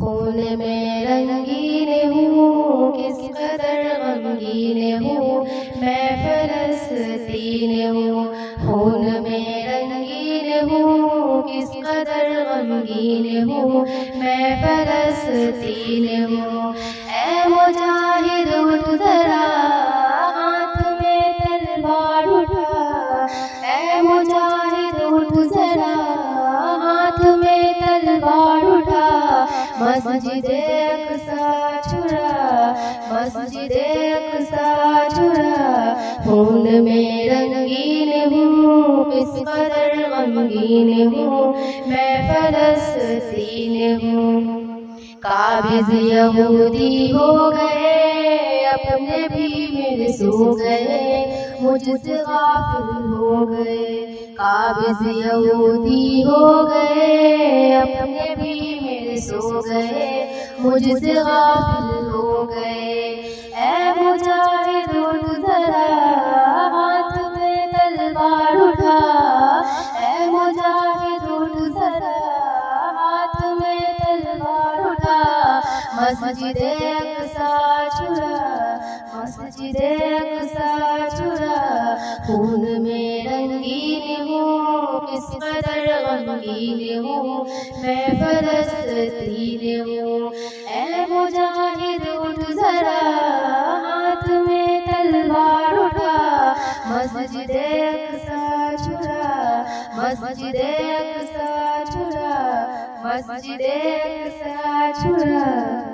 خون میں رنگین ہوں، کس قدر غمگین ہوں، میں فلسطین ہوں۔ خون میں رنگین ہوں، کس قدر غمگین ہوں، میں فلسطین ہوں۔ اے مجاہد اٹھ ذرا، ہاتھ میں تلوار اٹھا۔ اے مجاہد اٹھ ذرا، ہاتھ میں تلوار اٹھا۔ مسجد اقصیٰ چھڑا، مسجد اقصیٰ چھڑا۔ خون میں رنگین ہوں، کس قدر غمگین ہوں، میں فلسطین ہوں۔ قابض یہودی ہو گئے، اپنے بھی میرے سو گئے، مجھ سے غافل ہو گئے۔ قابض یہودی ہو گئے، اپنے بھی میرے سو گئے، مجھ سے غافل ہو گئے۔ اے مجاہد اٹھ ذرا، ہاتھ میں تلوار اٹھا۔ اے مجاہد اٹھ ذرا، ہاتھ میں تلوار اٹھا۔ مسجد اقصیٰ چھڑا، مسجد اقصیٰ چھڑا۔ خون میں رنگین ہوں، کس قدر غمگین ہوں، میں فلسطین ہوں۔ اے مجاہد اٹھ ذرا، ہاتھ میں تلوار اٹھا۔ مسجد اقصیٰ چھڑا، مسجد اقصیٰ چھڑا، مسجد اقصیٰ چھڑا۔